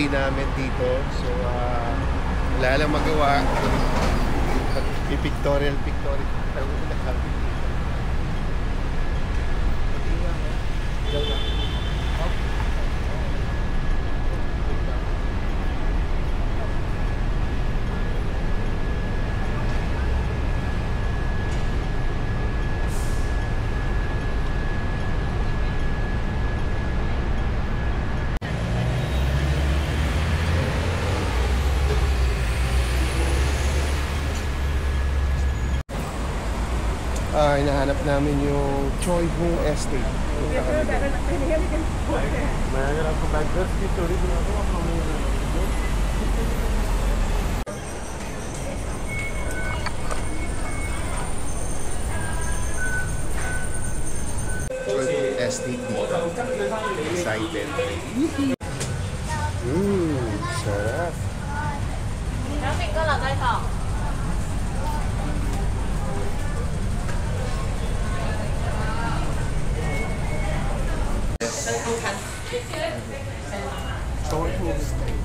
day namin dito. So, wala lang magawa. Pictorial. Hinahanap namin yung Choi Hung Estate. Choi Hung Estate dito. Excited. Sarap. Choi Hung Estate.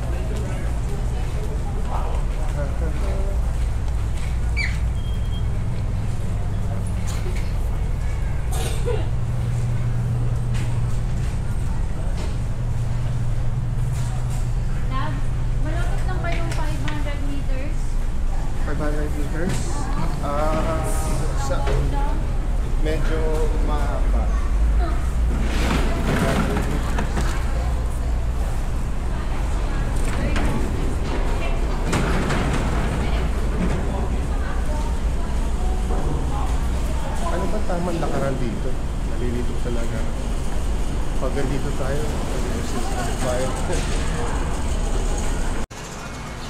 Malapit lang ba yung 500 meters? 500 meters? Medyo mahaba. Ano ba tamang lakaran dito? Nalilito talaga. Pag dito tayo, tayo.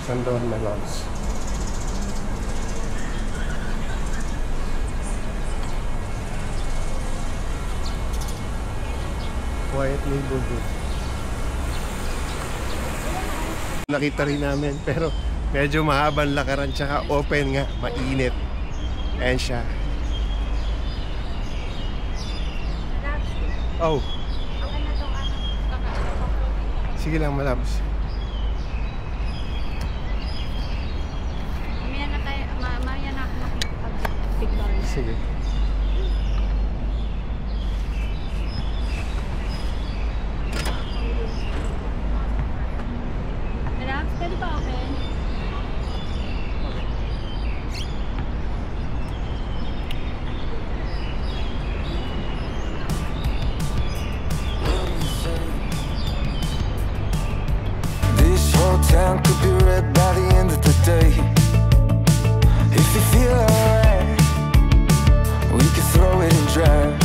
Sandor na loves. Quiet neighborhood. Nakita rin namin pero medyo mahabang lakaran tsaka open nga, mainit. Ayan siya. Oh. Sige lang, malabs. Mamaya na ako makikipag-pictorial. Sige. Relax, pwede pa open? Town could be red by the end of the day. If you feel alright, we could throw it and drive.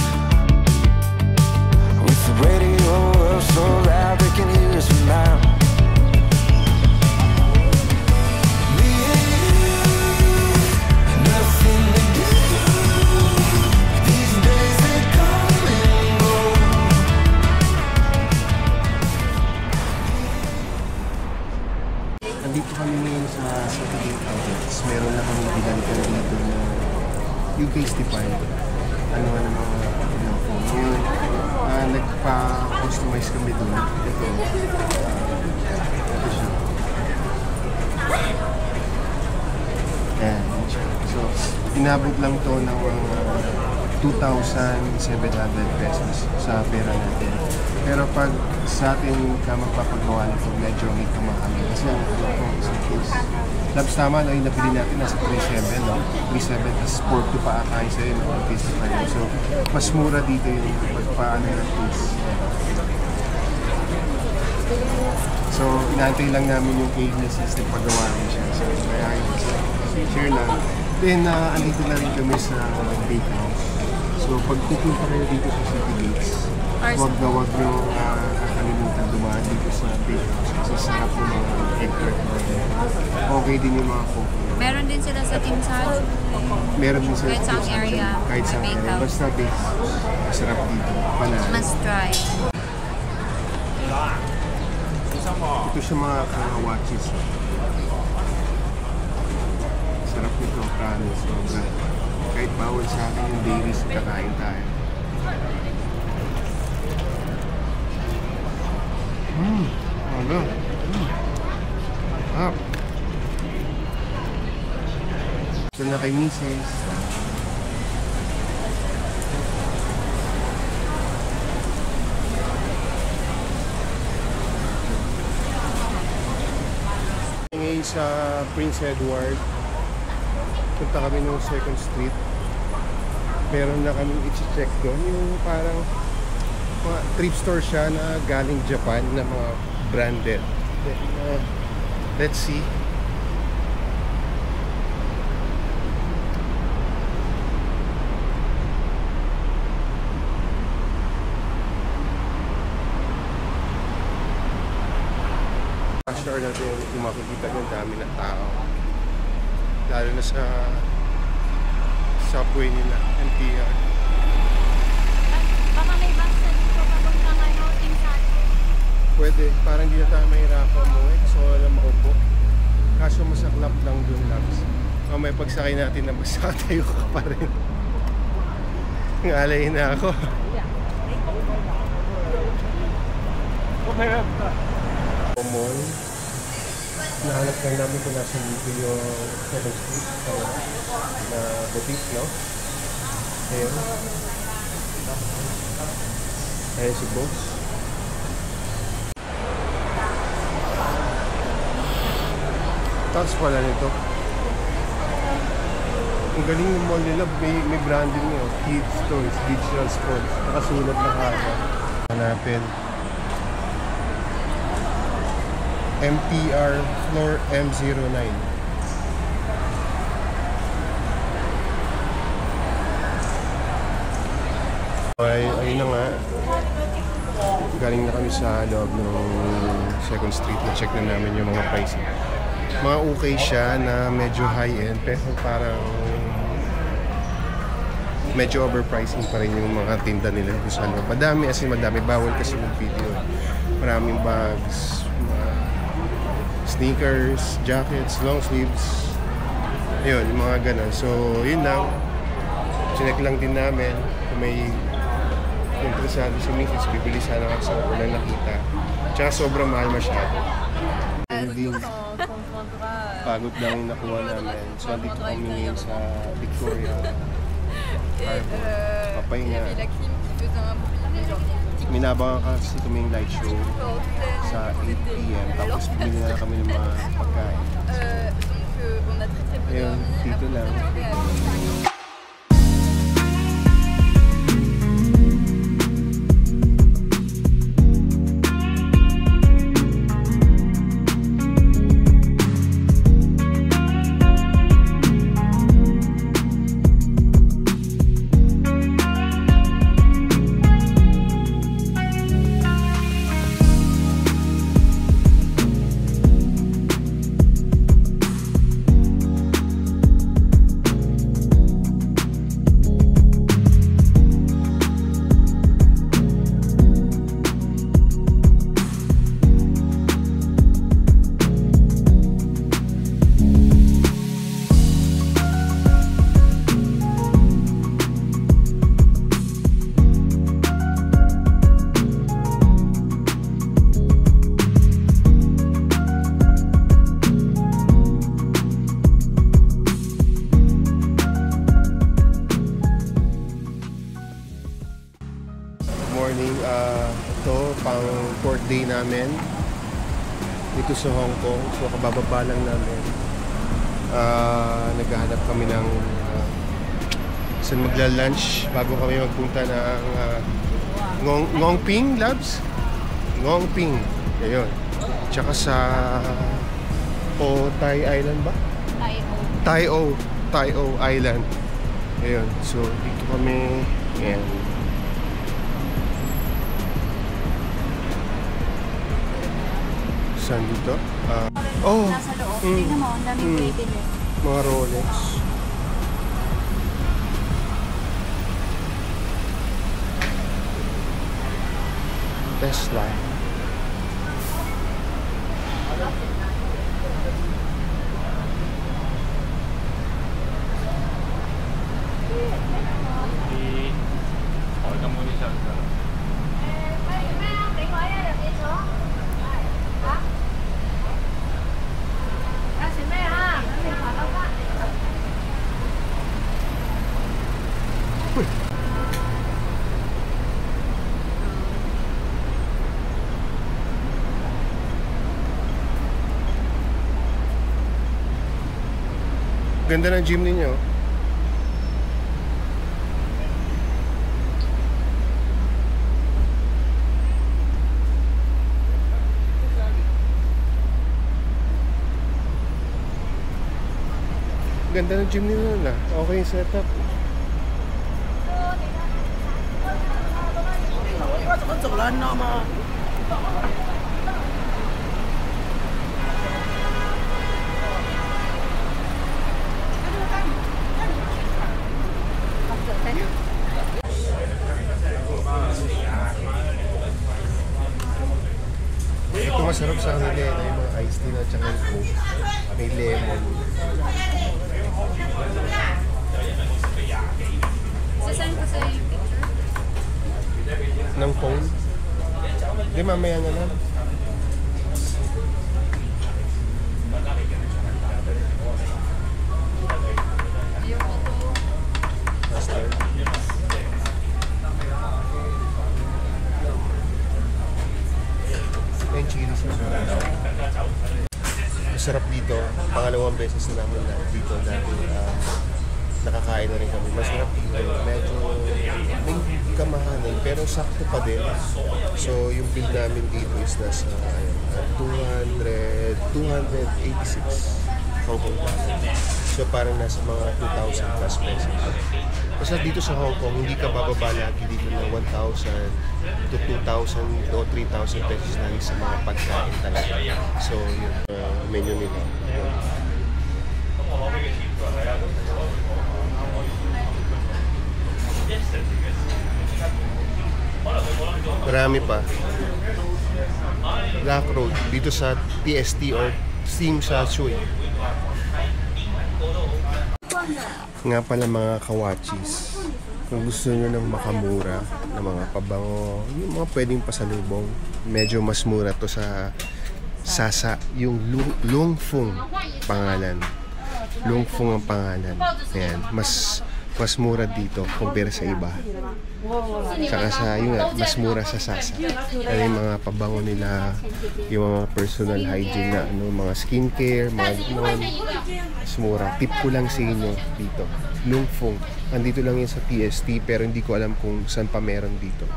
With the radio up so loud they can hear us from miles. Me and you, nothing to do. These days they come and go. Nandito kami ngayon sa Saturday Outlets. Meron na kami binalikan dito na yung Tastify. Ano nga ng mga phone. Ngayon, nagpa-customize kami doon. Ito. Ito siya. Ayan. So, inabot lang to ng 2,700 pesos sa pera natin. Pero pag sa atin ka magpapagawa nito, medyo may kamahal. Kasi ang isang case. Labs tama, no, yung napili natin nasa 3,700, no? 3,700, tapos 4,200 pa akay sa'yo, no? So, mas mura dito yung pagpaano ng case. So, inaantay lang namin yung case system paggawa rin siya. So, kaya yung share lang. Then, andito na rin kami sa bakehouse. So, pag pupunta kayo dito sa City Gates, huwag nyo kakalimutan dumaan dito sa bakehouse kasi sarap yung mga egg tart. Okay din yung mga coffee. Meron din sila sa Team Saj? Meron din sila kahit sa area? Kahit sa area. Basta bakehouse. Masarap dito. Panalo. Must try. Ito siya mga watches. Sarap nito, promise. Sobra. Kahit bawal sa akin yung dairies, kakain tayo. Ano? Ito na kay Mrs. Ngayon sa Prince Edward, punta kami ng 2nd Street. Meron na kami i-check doon. Yung parang mga thrift store siya na galing Japan na mga branded. Then, let's see. Sure natin yung makikita ng dami ng tao. Lalo na sa subway nila, MTR. Baka may bus na dito papuntang Team Salvo. Pwede, parang hindi na tayo mahirapan mo eh. Gusto ko lang maupo. Kaso masaklap lang dun, Labs. May pagsakay natin na magsakatayo ka pa rin. Ngalay na ako. Mall. Nahanap lang namin kung nasa dito yung 7th Street na boutique, no? Ayun. Ayun si Boss. Tapos pala nito. Ang galing ng mall nila, may branding nyo. Kids Toys, Digital Sports. Nakasulat na kagad. Hanapin. MTR floor M09. Ayun na nga. Galing na kami sa loob ng 2nd Street. Na-check na namin yung mga pricing. Mga okay siya na medyo high-end pero parang medyo overpricing pa rin yung mga tinda nila dito sa loob. Madami, as in madami. Bawal kasi yung video. Maraming bags, sneakers, jackets, long sleeves. Yun, yung mga ganun. So, yun lang. Chinek lang din namin kung may interesado si Mrs. Bibili sana ako sa walang nakita. Tsaka sobrang mahal masyado. Pagod lang yung nakuha namin. So, dito kami ngayon sa Victoria Harbor. Papahinga. Minabangan kasi kami yung light show sa 8 PM. Tapos bumili na kami ng mga pagkain. Ayun, dito lang. Ito pang 4th day namin dito sa Hong Kong. So kabababa lang namin. Naghahanap kami ng saan magla-lunch bago kami magpunta ng Ngongping, Labs? Ngongping. Ayun. Tsaka sa Tai Island ba? Tai-O Island. Ayun. So dito kami. Ayan. Saan dito? Nasa loob. Tingnan mo, ang daming bibili. Mga Rolex. Tesla. Ganda ng gym ninyo. Ganda ng gym nila na. Okay yung setup. Ito masarap sa kanila eh, yung mga iced tea na tsaka yung coke. May lemon. Sasend ko sa'yo yung picture. Ng phone? Hindi, mamaya na lang. Yung photo. Master. May chilies na sarap. Masarap dito. Pangalawang beses na namin dito dahil nakakain na rin kami. Masarap dito. Medyo may kamahanin pero sakto pa din. So yung bill namin dito is nasa 286 Hong Kong dollars. So parang nasa mga 2,000 plus pesos. Basta dito sa Hong Kong, hindi ka bababa lagi dito ng 1,000 to 2,000 o 3,000 pesos lagi sa mga pagkain talaga. So yun, menu nila. Yun. Marami pa. Black Road, dito sa PST or Steam Sha Tsui. Nga pala mga kawachis, kung gusto nyo ng makamura na mga pabango, yung mga pwedeng pasalubong, medyo mas mura to sa Sasa, yung Lungfung pangalan. Lungfung ang pangalan. Ayan, mas mura dito compare sa iba. Saka sa yun nga, mas mura sa Sasa. Ano yung mga pabango nila, yung mga personal hygiene na mga skincare, mga mas mura. Tip ko lang sa inyo dito. Lungfung. Andito lang yun sa PST pero hindi ko alam kung saan pa meron dito.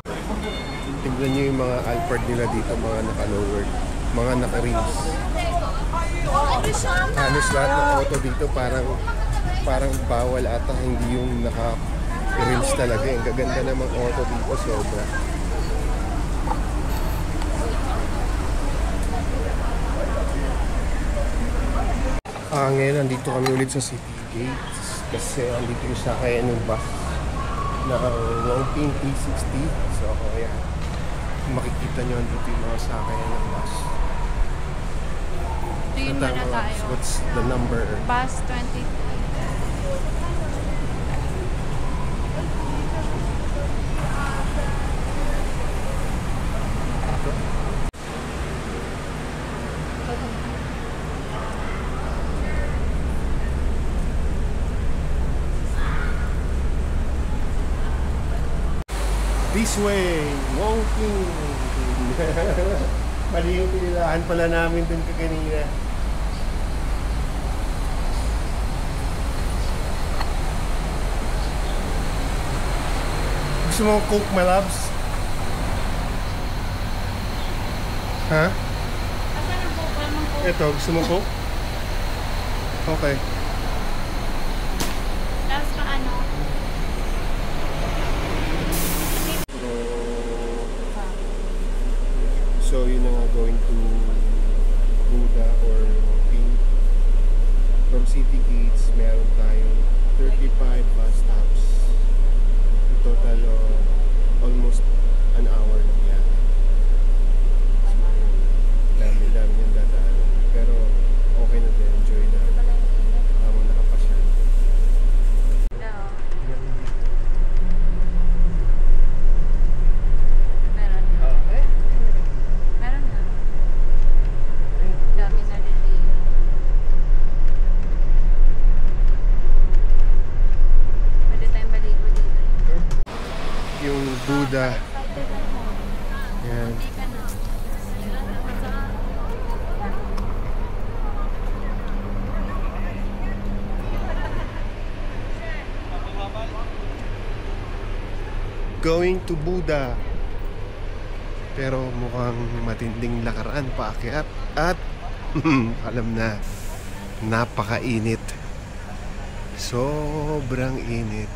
Tingnan nyo yung mga Alphard nila dito, mga naka-lowered, mga naka-rims. Halos lahat ng auto dito parang bawal ata, hindi yung naka-rims talaga. Ang gaganda namang auto dito, sobra. Ngayon, nandito kami ulit sa City Gates kasi andito yung sakayan ng bus na Wongping P60. So, ayan. Makikita nyo andito yung mga sakayan ng bus. Tingin mo na tayo. What's the number? Bus 23. This way, Wongping. Mali yung pinilaan pala namin dun kaganina. Gusto mo Coke, my loves? Ha? Asan ang Coke? Walang Coke. Ito, gusto mo Coke? Okay. Tapos pa ano? So yun na nga, going to Buddha or Ping. From City Gates, meron tayong 35 bus stops. Total almost an hour na yan. So, dami yung dadaanan. Pero okay na din, enjoy na. Tamang nakapasyan. Meron na. Dami na rin dito. Pwede tayong maligo dito. Yung Buddha. Yan. Hindi ka na. going to Buda. Pero mukhang matinding lakaran paakyat at alam na, napakainit. Sobrang init.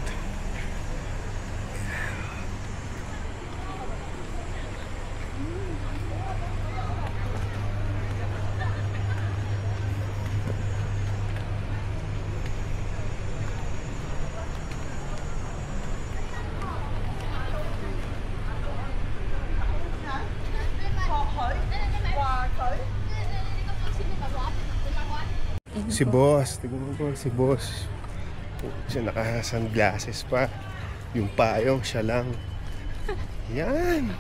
Si boss, tignan mo si boss. Siya naka-sunglasses pa. Yung payong siya lang. Yan.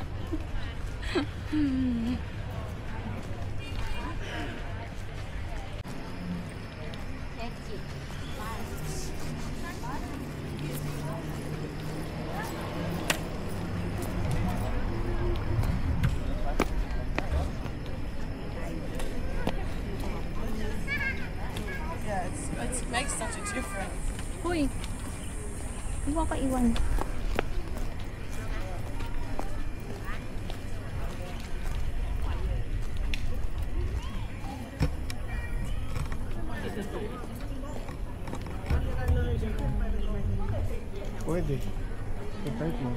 It makes such a difference. Hoy! Iwan ka iwan. Pwede. I-type mo.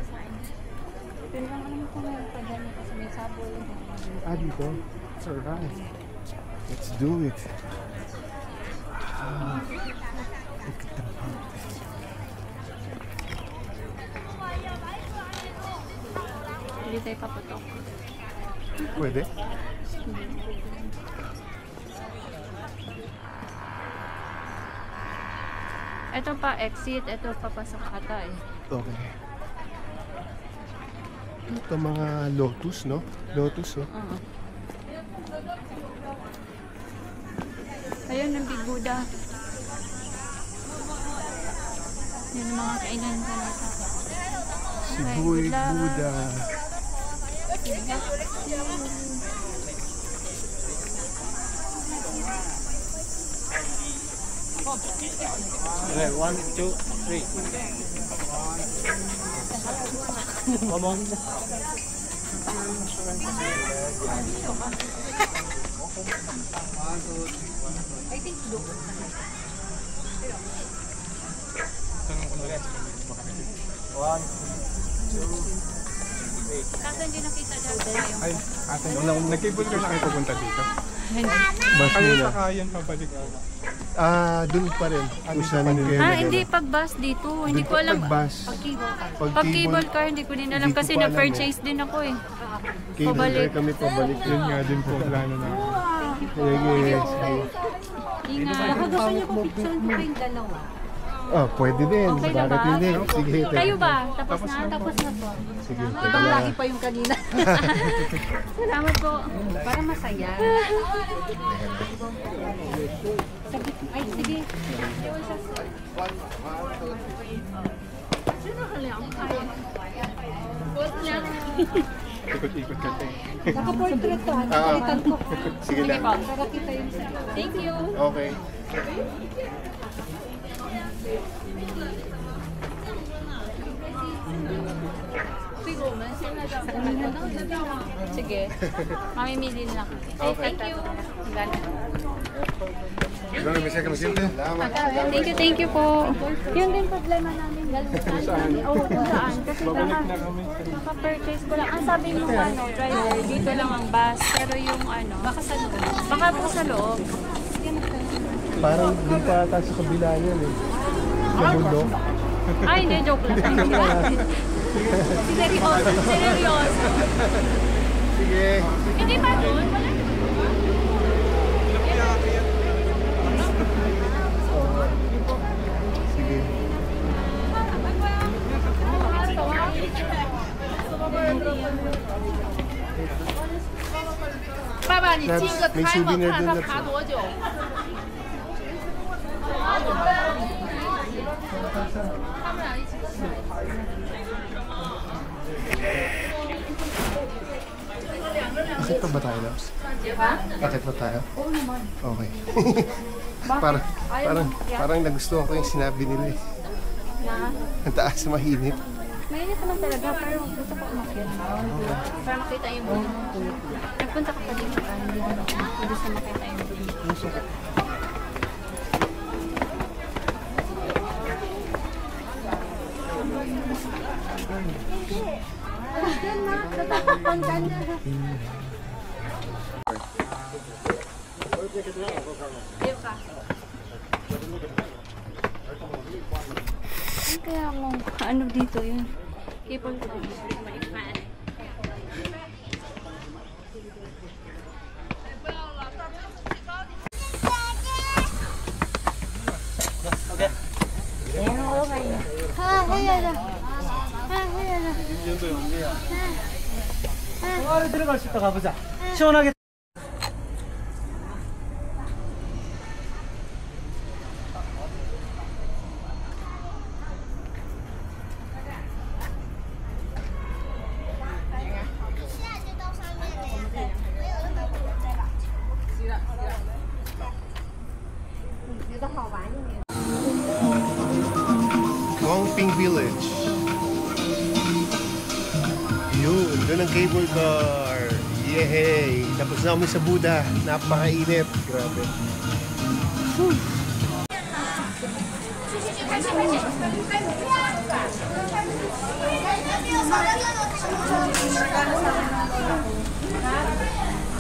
Pero lang alam ko ngayon pa dyan kasi may sabol. Ah, dito? It's alright. Let's do it. Look at the mountains. Hindi tayo paputok. Pwede? Ito pa exit, ito papasok ata eh. Okay. Ito mga lotus, no? Lotus, oh. Ayun, ang Big Buddha. Yun ang mga kainan ka nito. Si Buhay Buddha. Okay, 1, 2, 3. Come on. One, two, three. Kaso hindi nakita dyan tayo. Ay, ate, nag-cable car na kayo pupunta dito. Bus Kayo muna. sakayan pabalik. Ah, dun pa rin. Kung saan yung kayo Ah, hindi pag bus dito. Hindi ko alam. Pag-bus. Pag cable car, hindi ko din alam Hindi ko kasi pa alam na-purchase din ako eh. Cable car Pabalik. kami pabalik. Yun nga din po plano na. Sige. Ingat. Gusto niyo po picture ko kayong dalawa. Oh, pwede din. Okay na Bakit ba? hindi? Sige. Kayo ba? Tapos na? Tapos na po. Sige. Ibang lagi pa yung kanina. Salamat po. Para masaya. Ay, sige. Ikot-ikot ka tayo. Naka-portrait to. Nakalitan ko. Sige lang. Para kita yung sa... Thank you. Okay. Sige. Mamimili lang. Okay. Thank you. Thank you po. Yun din problema namin. Saan? Oo, kung saan. Kasi naka-purchase ko lang. Ang sabi nung driver, dito lang ang bus. Pero yung baka sa loob. Baka po sa loob. Parang dito ata sa kabila yan eh. Sa bundok. Ay, hindi. Joke lang. Seryoso. Seryoso. Sige. Hindi ba doon? Wala na. Sige. 爸爸，你进个 may 开吗？ souvenir 看 dun 他 na 爬多久？ Akit pa ba tayo, Labs? Akit pa tayo? Oo naman. Okay. parang nagustuhan ko yung sinabi nila eh. Na? Ang taas, mahinit. Mainit naman talaga, pero gusto ko umakyat. Para makita yung view. Nagpunta ko pa dito pa, hindi ko gusto makita yung view. Kaya mo, ano dito yun? People to my fan. 들어갈 수 있다 가보자. 시원하게. Gongping Village. Yun, doon ang cable car. Yehey! Tapos na kami sa Buddha. Napakainit. Grabe.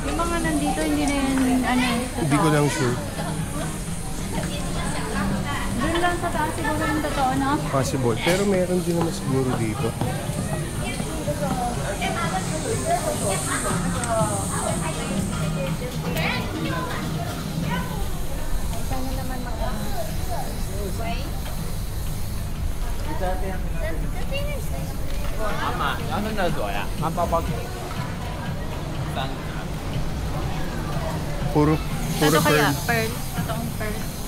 Yung mga nandito, hindi na yan, ano, Hindi ko lang sure. doon lang sa taas siguro yung totoo, no? Possible. Pero meron din naman siguro dito. 아마 나는 나도야. 아빠 봐. Puro Ano kaya? pearl. Pearl? Totoong pearl.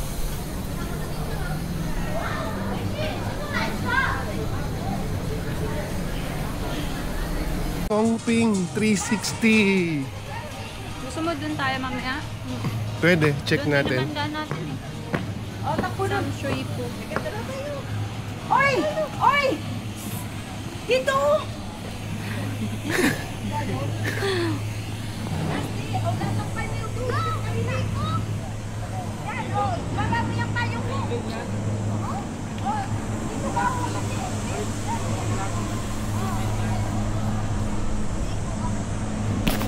Gongping 360. Gusto mo dun tayo mamaya? Pwede, check Doon natin. din naman natin eh. Oh, takbo na. Shui po. Oy! Oy! Dito!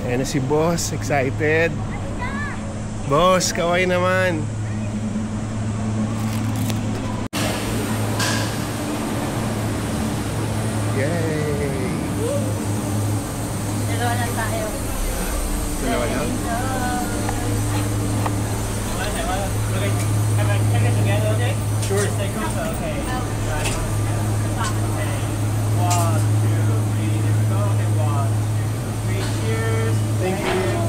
Ayan na si Boss, excited. Boss, kaway naman. Yay! Dalawa lang tayo. Dalawa lang. Sure. Okay. 1, 2, 3. There we go. Okay, 1, 2, 3. Cheers. Thank you.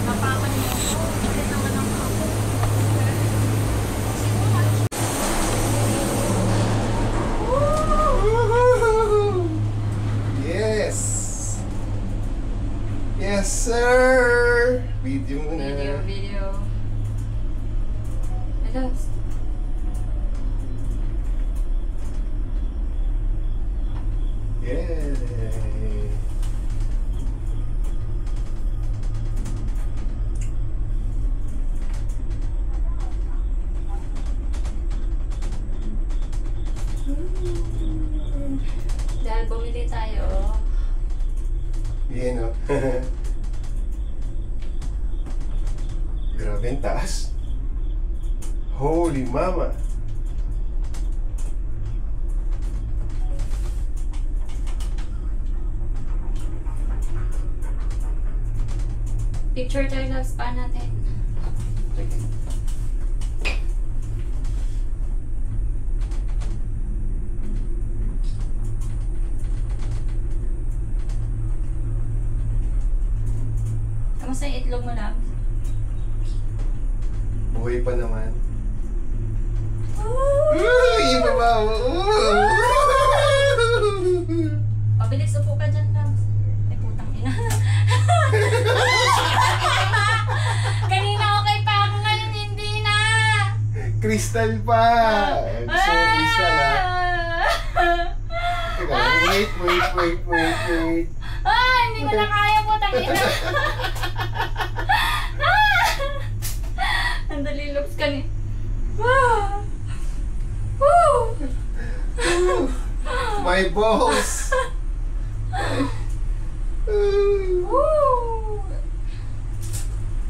Mapakan mo. Ulit naman ang ako. Yes! Yes, sir! Video mo na. Video. Hello. Yay! Dahil bumili tayo. Yan o. Grabe ang taas. Holy mama! Picture tayo ng spa natin. Kamusta yung itlog mo lang? Buhay pa naman. Iba ba? Pabilis upo ka dyan, Rams. Ay, putang ina. Kanina okay pa ako, ngayon hindi na. Crystal pa! So, crystal ha. Teka, wait. Hindi ko na kaya po, tangina. Ang dali looks ka ni. My balls!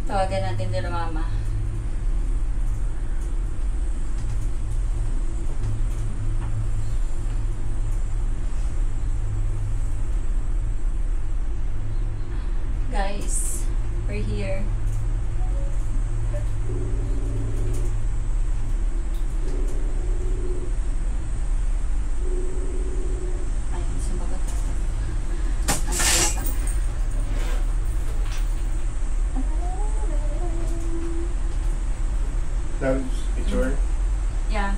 Tawagan natin nila mama. Guys, we're here. Ayun, sumagot ako. Ang kaya pa. Tapos, picture. Yeah.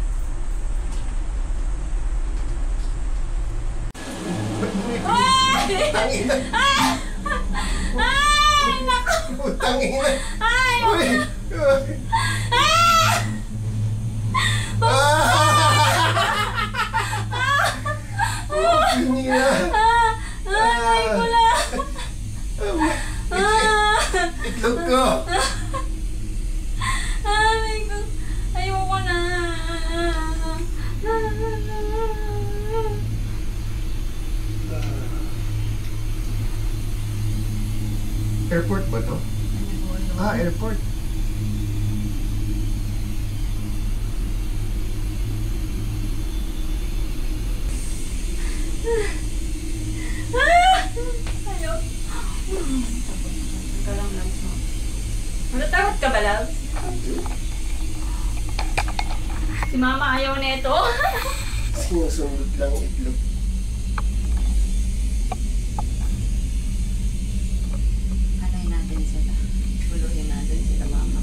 Tangina! Ay, naku! Tangina! Ay! Uy! Tangina! Ay, wala! Itlog ko! Ay, ayoko na. Airport ba to? Airport. Ayaw. Matatakot ka ba, love? Si mama ayaw na ito. Sinusunod lang itlog. Patayin natin sila. Buluhin natin sila, mama.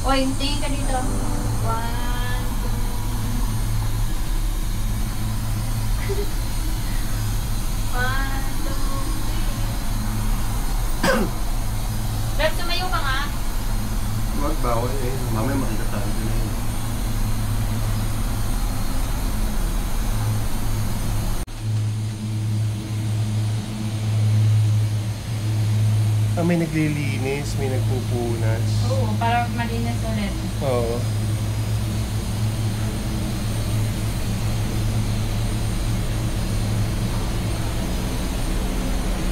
Oy, tingin ka dito. 1, 2, 3. Lab, tumayo ka nga. Huwag bawal eh. Mamaya makita tayo din eh. May naglilinis, may nagpupunas. Oo, para malinis ulit. Oo.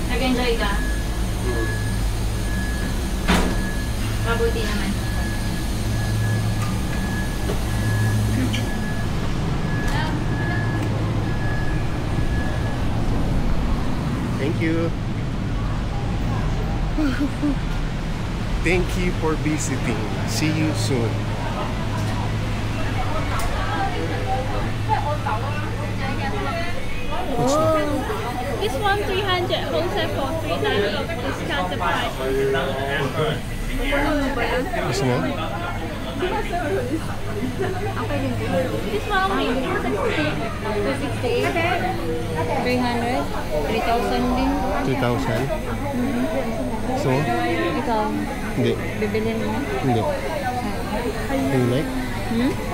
Nag-enjoy ka? Mabuti naman. Thank you. Thank you for visiting. See you soon. What's that? This one 300, wholesale for 390, discount the price. Gusto mo? This one only 260. 300, 3,000 din. 2,000? Gusto mo? Ikaw, Hindi. bibilin mo. Hindi. You like?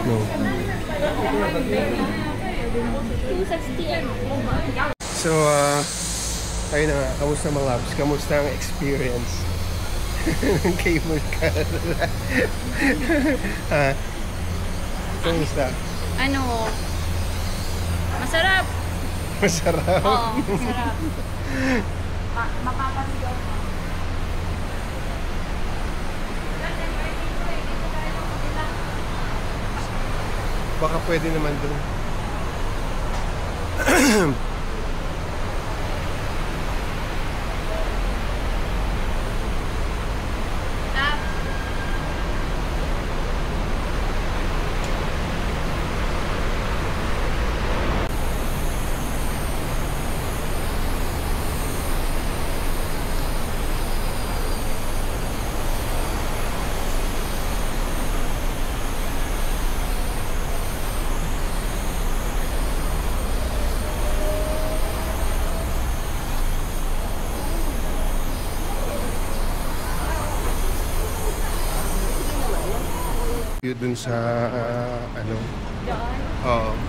No. 260. So, ayun na nga. Kamusta mga labs? Kamusta ang experience? ng cable car? Ha? Kamusta? Ano? Masarap. Masarap? Oo, masarap. Baka pwede naman dun. Yun dun sa ano? Oo.